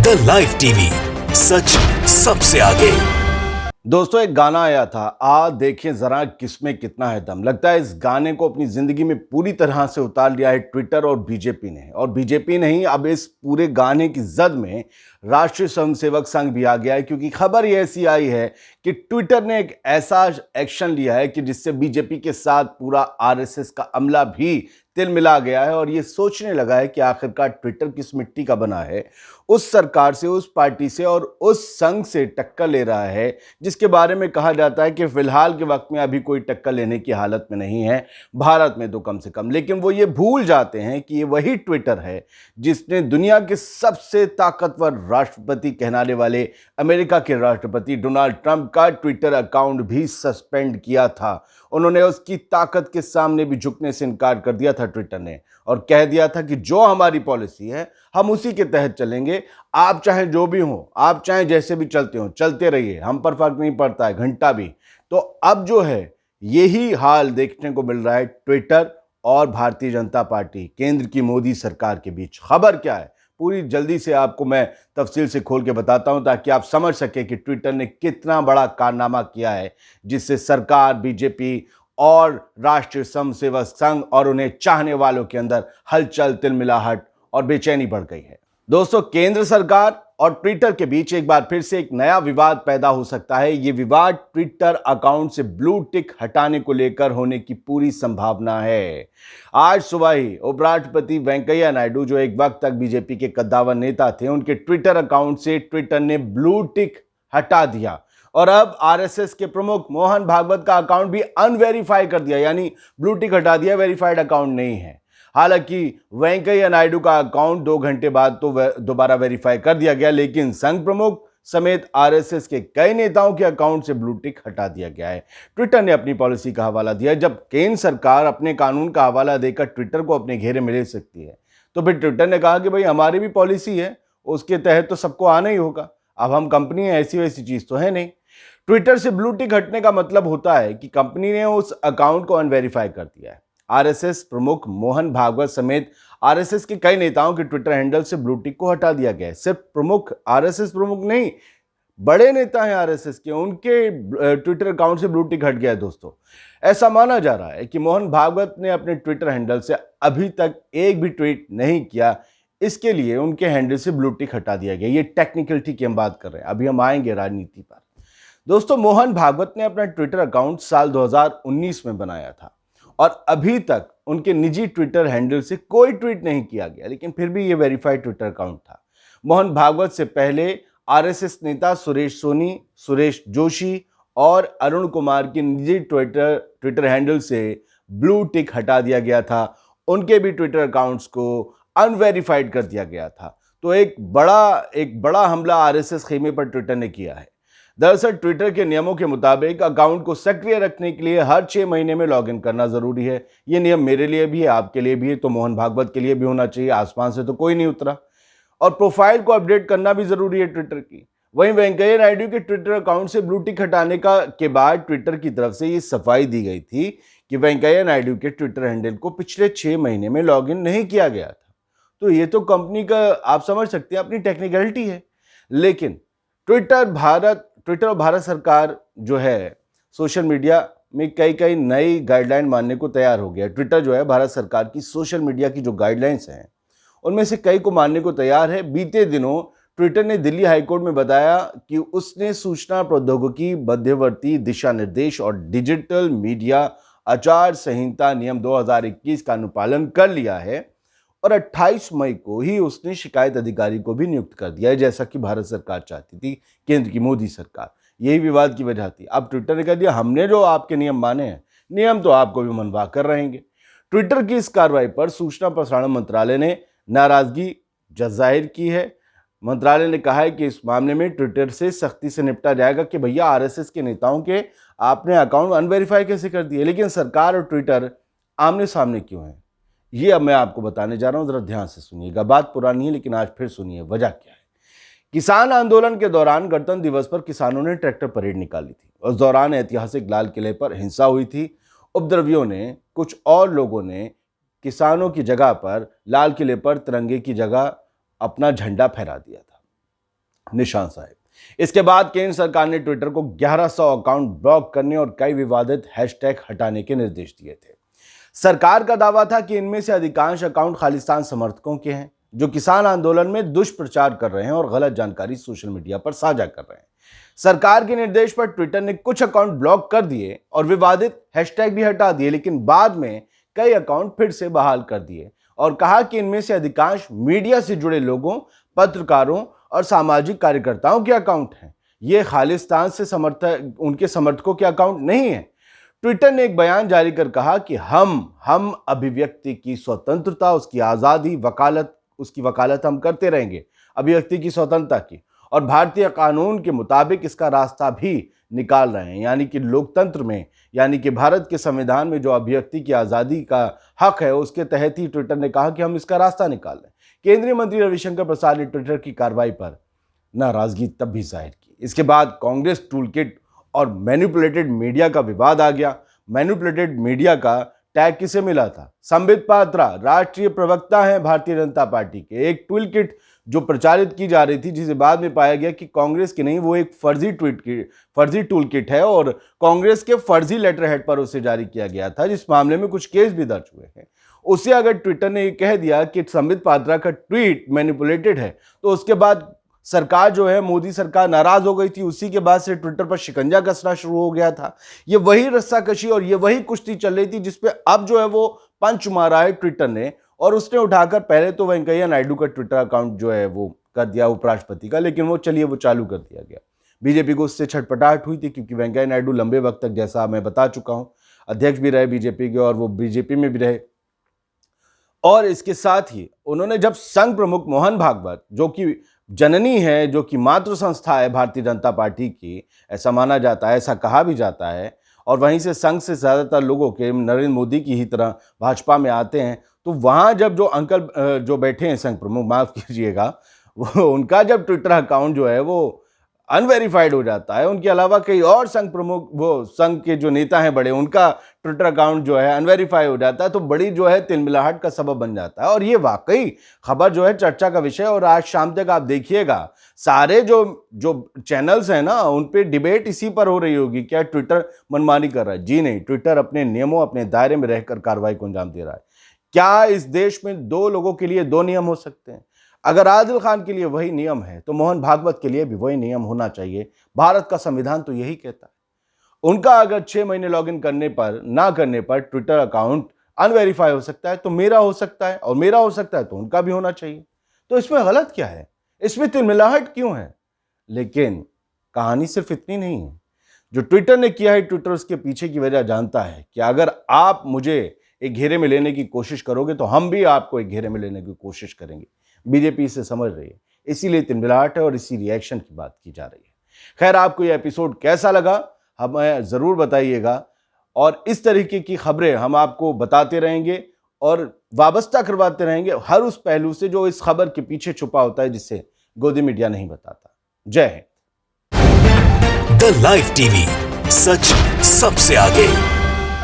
The live TV, सच सबसे आगे। दोस्तों, एक गाना आया था, आ देखें जरा किसमें कितना है दम। लगता है इस गाने को अपनी जिंदगी में पूरी तरह से उतार लिया है ट्विटर और बीजेपी ने। और बीजेपी नहीं, अब इस पूरे गाने की जद में राष्ट्रीय स्वयंसेवक संघ भी आ गया है, क्योंकि खबर ये ऐसी आई है कि ट्विटर ने एक ऐसा एक्शन लिया है कि जिससे बीजेपी के साथ पूरा आरएसएस का अमला भी तिल मिला गया है और ये सोचने लगा है कि आखिरकार ट्विटर किस मिट्टी का बना है। उस सरकार से, उस पार्टी से और उस संघ से टक्कर ले रहा है, जिसके बारे में कहा जाता है कि फिलहाल के वक्त में अभी कोई टक्कर लेने की हालत में नहीं है, भारत में तो कम से कम। लेकिन वो ये भूल जाते हैं कि ये वही ट्विटर है जिसने दुनिया के सबसे ताकतवर राष्ट्रपति कहलाने वाले अमेरिका के राष्ट्रपति डोनाल्ड ट्रंप का ट्विटर अकाउंट भी सस्पेंड किया था। उन्होंने उसकी ताकत के सामने भी झुकने से इनकार कर दिया था ट्विटर ने, और कह दिया था कि जो हमारी पॉलिसी है हम उसी के तहत चलेंगे। आप चाहे जो भी हो, आप चाहे जैसे भी चलते हो, चलते रहिए, हम पर फर्क नहीं पड़ता है घंटा भी। तो अब जो है यही हाल देखने को मिल रहा है ट्विटर और भारतीय जनता पार्टी, केंद्र की मोदी सरकार के बीच। खबर क्या है पूरी जल्दी से आपको मैं तफसील से खोल के बताता हूं, ताकि आप समझ सके कि ट्विटर ने कितना बड़ा कारनामा किया है, जिससे सरकार, बीजेपी और राष्ट्रीय स्वयंसेवक संघ और उन्हें चाहने वालों के अंदर हलचल, तिलमिलाहट और बेचैनी बढ़ गई है। दोस्तों, केंद्र सरकार और ट्विटर के बीच एक बार फिर से एक नया विवाद पैदा हो सकता है। यह विवाद ट्विटर अकाउंट से ब्लू टिक हटाने को लेकर होने की पूरी संभावना है। आज सुबह ही उपराष्ट्रपति वेंकैया नायडू, जो एक वक्त तक बीजेपी के कद्दावर नेता थे, उनके ट्विटर अकाउंट से ट्विटर ने ब्लू टिक हटा दिया और अब आरएसएस के प्रमुख मोहन भागवत का अकाउंट भी अनवेरीफाई कर दिया, यानी ब्लू टिक हटा दिया, वेरीफाइड अकाउंट नहीं है। हालांकि वेंकैया नायडू का अकाउंट 2 घंटे बाद तो दोबारा वेरीफाई कर दिया गया, लेकिन संघ प्रमुख समेत आरएसएस के कई नेताओं के अकाउंट से ब्लू टिक हटा दिया गया है। ट्विटर ने अपनी पॉलिसी का हवाला दिया। जब केंद्र सरकार अपने कानून का हवाला देकर ट्विटर को अपने घेरे में ले सकती है, तो फिर ट्विटर ने कहा कि भाई हमारी भी पॉलिसी है, उसके तहत तो सबको आना ही होगा। अब हम कंपनी है, ऐसी वैसी चीज तो है नहीं। ट्विटर से ब्लू टिक हटने का मतलब होता है कि कंपनी ने उस अकाउंट को अनवेरीफाई कर दिया है। आरएसएस प्रमुख मोहन भागवत समेत आरएसएस के कई नेताओं के ट्विटर हैंडल से ब्लू टिक को हटा दिया गया है। सिर्फ प्रमुख, आरएसएस प्रमुख नहीं, बड़े नेता हैं आरएसएस के, उनके ट्विटर अकाउंट से ब्लू टिक हट गया है। दोस्तों, ऐसा माना जा रहा है कि मोहन भागवत ने अपने ट्विटर हैंडल से अभी तक एक भी ट्वीट नहीं किया, इसके लिए उनके हैंडल से ब्लू टिक हटा दिया गया। ये टेक्निकलिटी की हम बात कर रहे हैं, अभी हम आएंगे राजनीति पर। दोस्तों, मोहन भागवत ने अपना ट्विटर अकाउंट साल 2019 में बनाया था और अभी तक उनके निजी ट्विटर हैंडल से कोई ट्वीट नहीं किया गया, लेकिन फिर भी ये वेरीफाइड ट्विटर अकाउंट था। मोहन भागवत से पहले आरएसएस नेता सुरेश सोनी, सुरेश जोशी और अरुण कुमार के निजी ट्विटर हैंडल से ब्लू टिक हटा दिया गया था। उनके भी ट्विटर अकाउंट्स को अनवेरीफाइड कर दिया गया था। तो एक बड़ा हमला आरएसएस खेमे पर ट्विटर ने किया है। दरअसल ट्विटर के नियमों के मुताबिक अकाउंट को सक्रिय रखने के लिए हर 6 महीने में लॉगिन करना जरूरी है। ये नियम मेरे लिए भी है, आपके लिए भी है, तो मोहन भागवत के लिए भी होना चाहिए। आसमान से तो कोई नहीं उतरा। और प्रोफाइल को अपडेट करना भी जरूरी है ट्विटर की। वहीं वेंकैया नायडू के ट्विटर अकाउंट से ब्लू टिक हटाने के बाद ट्विटर की तरफ से ये सफाई दी गई थी कि वेंकैया नायडू के ट्विटर हैंडल को पिछले 6 महीने में लॉगिन नहीं किया गया था। तो ये तो कंपनी का, आप समझ सकते हैं, अपनी टेक्निकलिटी है। लेकिन ट्विटर और भारत सरकार जो है सोशल मीडिया में कई नई गाइडलाइन मानने को तैयार हो गया। ट्विटर जो है भारत सरकार की सोशल मीडिया की जो गाइडलाइंस हैं, उनमें से कई को मानने को तैयार है। बीते दिनों ट्विटर ने दिल्ली हाईकोर्ट में बताया कि उसने सूचना प्रौद्योगिकी मध्यवर्ती दिशा निर्देश और डिजिटल मीडिया आचार संहिता नियम 2021 का अनुपालन कर लिया है और 28 मई को ही उसने शिकायत अधिकारी को भी नियुक्त कर दिया है, जैसा कि भारत सरकार चाहती थी, केंद्र की मोदी सरकार। यही विवाद की वजह थी। अब ट्विटर ने कह दिया हमने जो आपके नियम माने हैं, नियम तो आपको भी मनवा कर रहेंगे। ट्विटर की इस कार्रवाई पर सूचना प्रसारण मंत्रालय ने नाराजगी जाहिर की है। मंत्रालय ने कहा है कि इस मामले में ट्विटर से सख्ती से निपटा जाएगा कि भैया आरएसएस के नेताओं के आपने अकाउंट अनवेरीफाई कैसे कर दिए, लेकिन सरकार और ट्विटर आमने सामने क्यों है, ये अब मैं आपको बताने जा रहा हूं। जरा ध्यान से सुनिएगा। बात पुरानी है, लेकिन आज फिर सुनिए वजह क्या है। किसान आंदोलन के दौरान गणतंत्र दिवस पर किसानों ने ट्रैक्टर परेड निकाली थी। उस दौरान ऐतिहासिक लाल किले पर हिंसा हुई थी। उपद्रवियों ने, कुछ और लोगों ने किसानों की जगह पर लाल किले पर तिरंगे की जगह अपना झंडा फहरा दिया था। निशान साहब। इसके बाद केंद्र सरकार ने ट्विटर को 1100 अकाउंट ब्लॉक करने और कई विवादित हैशटैग हटाने के निर्देश दिए थे। सरकार का दावा था कि इनमें से अधिकांश अकाउंट खालिस्तान समर्थकों के हैं जो किसान आंदोलन में दुष्प्रचार कर रहे हैं और गलत जानकारी सोशल मीडिया पर साझा कर रहे हैं। सरकार के निर्देश पर ट्विटर ने कुछ अकाउंट ब्लॉक कर दिए और विवादित हैशटैग भी हटा दिए, लेकिन बाद में कई अकाउंट फिर से बहाल कर दिए और कहा कि इनमें से अधिकांश मीडिया से जुड़े लोगों, पत्रकारों और सामाजिक कार्यकर्ताओं के अकाउंट हैं। ये खालिस्तान से उनके समर्थकों के अकाउंट नहीं है। ट्विटर ने एक बयान जारी कर कहा कि हम अभिव्यक्ति की स्वतंत्रता, उसकी आज़ादी, उसकी वकालत हम करते रहेंगे, अभिव्यक्ति की स्वतंत्रता की, और भारतीय कानून के मुताबिक इसका रास्ता भी निकाल रहे हैं। यानी कि लोकतंत्र में, यानी कि भारत के संविधान में जो अभिव्यक्ति की आज़ादी का हक है, उसके तहत ही ट्विटर ने कहा कि हम इसका रास्ता निकाल रहे हैं। केंद्रीय मंत्री रविशंकर प्रसाद ने ट्विटर की कार्रवाई पर नाराजगी तब भी जाहिर की। इसके बाद कांग्रेस टूलकिट और मैनिपुलेटेड मीडिया का विवाद आ गया। मैनिपुलेटेड मीडिया का टैग किसे मिला था? संबित पात्रा राष्ट्रीय प्रवक्ता हैं भारतीय जनता पार्टी के। एक टूलकिट जो प्रचारित की जा रही थी, जिसे बाद में पाया गया कि कांग्रेस की नहीं, वो एक फर्जी टूलकिट है और कांग्रेस के फर्जी लेटर हेड पर उसे जारी किया गया था, जिस मामले में कुछ केस भी दर्ज हुए हैं। उसे अगर ट्विटर ने कह दिया कि संबित पात्रा का ट्वीट मैनिपुलेटेड है, तो उसके बाद सरकार जो है, मोदी सरकार नाराज हो गई थी। उसी के बाद से ट्विटर पर शिकंजा कसना शुरू हो गया था। ये वही रस्साकशी और ये वही कुश्ती चल रही थी जिसपे अब जो है वो पंच मारा है ट्विटर ने, और उसने उठाकर पहले तो वेंकैया नायडू का ट्विटर अकाउंट जो है वो कर दिया उपराष्ट्रपति का, लेकिन वो चालू कर दिया गया। बीजेपी को उससे छटपटाहट हुई थी क्योंकि वेंकैया नायडू लंबे वक्त तक, जैसा मैं बता चुका हूं, अध्यक्ष भी रहे बीजेपी के और वो बीजेपी में भी रहे। और इसके साथ ही उन्होंने जब संघ प्रमुख मोहन भागवत, जो कि जननी है, जो कि मातृ संस्था है भारतीय जनता पार्टी की, ऐसा माना जाता है, ऐसा कहा भी जाता है, और वहीं से संघ से ज़्यादातर लोगों के नरेंद्र मोदी की ही तरह भाजपा में आते हैं, तो वहाँ जब जो अंकल जो बैठे हैं संघ प्रमुख, माफ़ कीजिएगा, वो उनका जब ट्विटर अकाउंट जो है वो अनवेरीफाइड हो जाता है, उनके अलावा कई और संघ प्रमुख, वो संघ के जो नेता हैं बड़े, उनका ट्विटर अकाउंट जो है अनवेरीफाई हो जाता है, तो बड़ी जो है तिलमिलाहट का सबब बन जाता है। और ये वाकई खबर जो है चर्चा का विषय, और आज शाम तक आप देखिएगा सारे जो चैनल्स हैं ना, उन पे डिबेट इसी पर हो रही होगी, क्या ट्विटर मनमानी कर रहा है? जी नहीं, ट्विटर अपने नियमों, अपने दायरे में रहकर कार्रवाई को अंजाम दे रहा है। क्या इस देश में दो लोगों के लिए दो नियम हो सकते हैं? अगर आदिल खान के लिए वही नियम है तो मोहन भागवत के लिए भी वही नियम होना चाहिए। भारत का संविधान तो यही कहता है। उनका अगर 6 महीने लॉगिन करने पर, ना करने पर ट्विटर अकाउंट अनवेरीफाई हो सकता है, तो मेरा हो सकता है, और मेरा हो सकता है तो उनका भी होना चाहिए। तो इसमें गलत क्या है? इसमें तिलमिलाहट क्यों है? लेकिन कहानी सिर्फ इतनी नहीं है। जो ट्विटर ने किया है, ट्विटर उसके पीछे की वजह जानता है कि अगर आप मुझे एक घेरे में लेने की कोशिश करोगे तो हम भी आपको एक घेरे में लेने की कोशिश करेंगे। बीजेपी इसे समझ रही है, इसीलिए तिलमिलाहट है और इसी रिएक्शन की बात की जा रही है। खैर, आपको यह एपिसोड कैसा लगा हमें ज़रूर बताइएगा, और इस तरीके की खबरें हम आपको बताते रहेंगे और वाबस्ता करवाते रहेंगे हर उस पहलू से जो इस खबर के पीछे छुपा होता है, जिसे गोदी मीडिया नहीं बताता। जय हिंद। द लाइव टीवी, सच सबसे आगे।